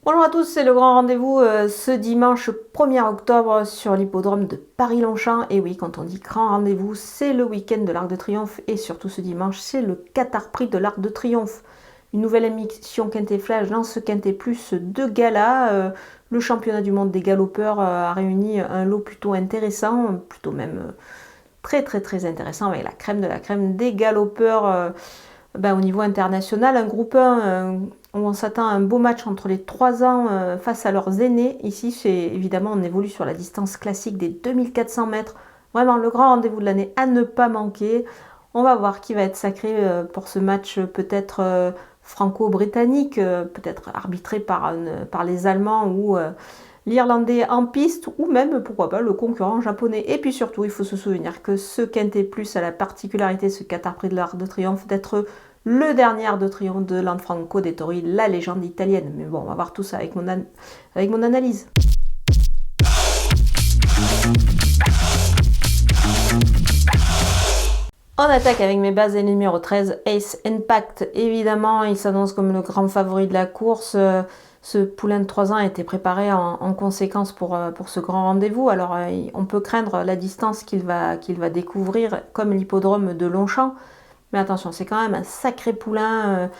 Bonjour à tous, c'est le grand rendez-vous ce dimanche 1er octobre sur l'hippodrome de Paris-Longchamp. Et oui, quand on dit grand rendez-vous, c'est le week-end de l'Arc de Triomphe et surtout ce dimanche, c'est le Qatar Prix de l'Arc de Triomphe. Une nouvelle émission Quintet Flash dans ce Quintet Plus de gala. Le championnat du monde des galopeurs a réuni un lot plutôt intéressant, plutôt même très intéressant avec la crème de la crème des galopeurs. Au niveau international, un groupe 1 où on s'attend à un beau match entre les 3 ans face à leurs aînés. Ici, c'est évidemment, on évolue sur la distance classique des 2400 mètres. Vraiment, le grand rendez-vous de l'année à ne pas manquer. On va voir qui va être sacré pour ce match peut-être franco-britannique, peut-être arbitré par les Allemands ou l'Irlandais en piste, ou même, pourquoi pas, le concurrent japonais. Et puis surtout, il faut se souvenir que ce Quintet Plus a la particularité, ce Qatar Prix de l'Arc de Triomphe, d'être le dernier Arc de Triomphe de Lanfranco Dettori, la légende italienne. Mais bon, on va voir tout ça avec mon analyse. On attaque avec mes bases et numéro 13, Ace Impact. Évidemment, il s'annonce comme le grand favori de la course. Ce poulain de 3 ans a été préparé en conséquence pour ce grand rendez-vous. Alors, on peut craindre la distance qu'il va découvrir, comme l'hippodrome de Longchamp. Mais attention, c'est quand même un sacré poulain.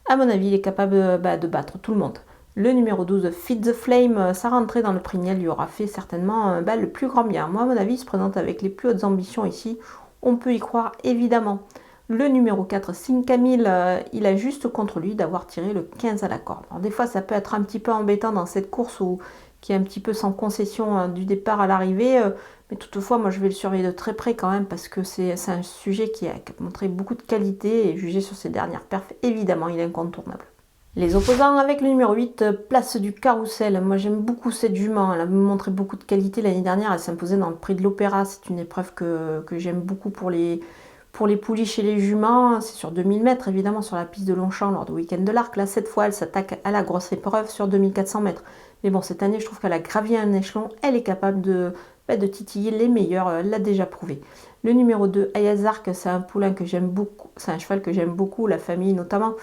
À mon avis, il est capable de battre tout le monde. Le numéro 12, Feed the Flame, sa rentrée dans le prix Niel lui aura fait certainement le plus grand bien. Moi, à mon avis, il se présente avec les plus hautes ambitions ici. On peut y croire évidemment. Le numéro 4, Sing Camille, il a juste contre lui d'avoir tiré le 15 à la corde. Alors des fois, ça peut être un petit peu embêtant dans cette course qui est un petit peu sans concession du départ à l'arrivée. Mais toutefois, moi, je vais le surveiller de très près quand même parce que c'est un sujet qui a montré beaucoup de qualité et jugé sur ses dernières perfs, évidemment, il est incontournable. Les opposants avec le numéro 8, Place du Carrousel. Moi j'aime beaucoup cette jument, elle a montré beaucoup de qualité l'année dernière, elle s'imposait dans le prix de l'Opéra, c'est une épreuve que j'aime beaucoup pour les pouliches et les juments, c'est sur 2000 mètres évidemment sur la piste de Longchamp lors du week-end de l'Arc. Là cette fois elle s'attaque à la grosse épreuve sur 2400 mètres. Mais bon, cette année je trouve qu'elle a gravi un échelon, elle est capable de titiller les meilleurs, elle l'a déjà prouvé. Le numéro 2, Ayazark, c'est un poulain que j'aime beaucoup, c'est un cheval que j'aime beaucoup, la famille notamment.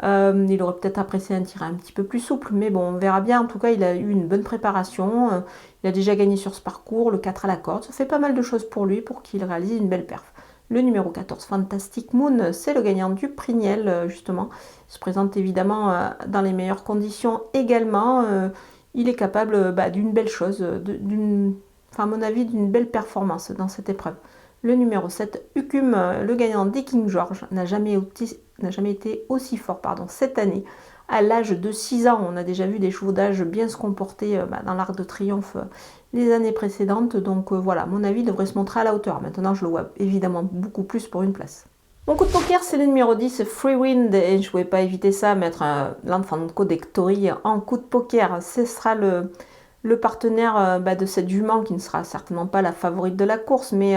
Il aurait peut-être apprécié un tir un petit peu plus souple, mais bon, on verra bien. En tout cas, il a eu une bonne préparation. Il a déjà gagné sur ce parcours, le 4 à la corde. Ça fait pas mal de choses pour lui, pour qu'il réalise une belle perf. Le numéro 14, Fantastic Moon, c'est le gagnant du prix Niel, justement. Il se présente évidemment dans les meilleures conditions également. Il est capable d'une belle chose, à mon avis, d'une belle performance dans cette épreuve. Le numéro 7, Ucum, le gagnant des King George, n'a jamais été aussi fort cette année. À l'âge de 6 ans, on a déjà vu des chevaux d'âge bien se comporter dans l'Arc de Triomphe les années précédentes. Donc voilà, à mon avis, il devrait se montrer à la hauteur. Maintenant, je le vois évidemment beaucoup plus pour une place. Mon coup de poker, c'est le numéro 10, Free Wind. Et je ne pouvais pas éviter ça, mettre l'Anfanco Dettori en coup de poker. Ce sera le partenaire de cette jument qui ne sera certainement pas la favorite de la course, mais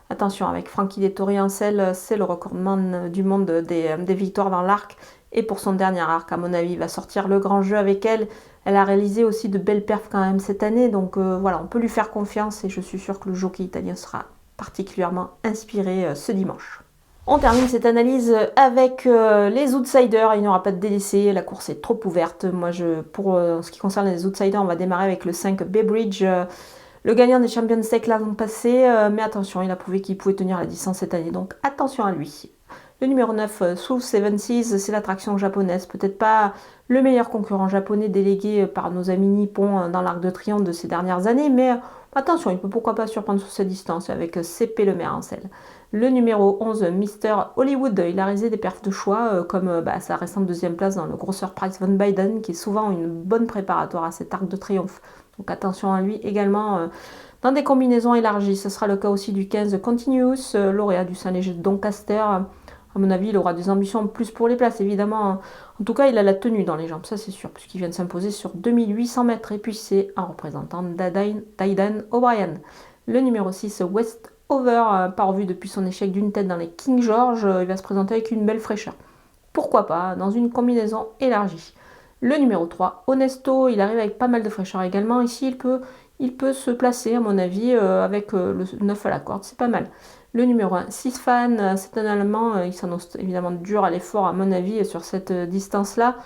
attention, avec Frankie Dettori en selle, c'est le recordman du monde des victoires dans l'arc. Et pour son dernier arc, à mon avis, il va sortir le grand jeu avec elle. Elle a réalisé aussi de belles perfs quand même cette année. Donc voilà, on peut lui faire confiance et je suis sûre que le jockey italien sera particulièrement inspiré ce dimanche. On termine cette analyse avec les outsiders. Il n'y aura pas de délaissé, la course est trop ouverte. Moi, pour ce qui concerne les outsiders, on va démarrer avec le 5 Baybridge. Le gagnant des Champions Tech l'an passé, mais attention, il a prouvé qu'il pouvait tenir la distance cette année, donc attention à lui. Le numéro 9, Soul Seven Seas, c'est l'attraction japonaise, peut-être pas le meilleur concurrent japonais délégué par nos amis nippons dans l'Arc de Triomphe de ces dernières années, mais attention, il peut pourquoi pas surprendre sur cette distance avec CP Le Maire en selle. Le numéro 11, Mr. Hollywood, il a réalisé des perfs de choix comme sa récente deuxième place dans le Grosser Prize von Biden, qui est souvent une bonne préparatoire à cet Arc de Triomphe. Donc attention à lui également dans des combinaisons élargies. Ce sera le cas aussi du 15 Continuous, lauréat du Saint-Léger de Doncaster. À mon avis, il aura des ambitions plus pour les places, évidemment. En tout cas, il a la tenue dans les jambes, ça c'est sûr, puisqu'il vient de s'imposer sur 2800 mètres. Et puis c'est un représentant d'Aidan O'Brien. Le numéro 6, Westover, pas revu depuis son échec d'une tête dans les King George. Il va se présenter avec une belle fraîcheur. Pourquoi pas, dans une combinaison élargie. Le numéro 3, Honesto, il arrive avec pas mal de fraîcheur également. Ici, il peut se placer, à mon avis, avec le 9 à la corde, c'est pas mal. Le numéro 1, Sisfan, c'est un Allemand, il s'annonce évidemment dur à l'effort, à mon avis, sur cette distance-là.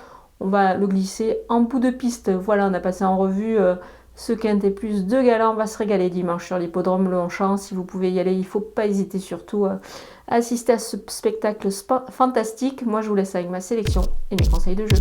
on va le glisser en bout de piste. Voilà, on a passé en revue ce Quintet Plus de gala. On va se régaler dimanche sur l'hippodrome Longchamp. Si vous pouvez y aller, il ne faut pas hésiter surtout à assister à ce spectacle fantastique. Moi, je vous laisse avec ma sélection et mes conseils de jeu.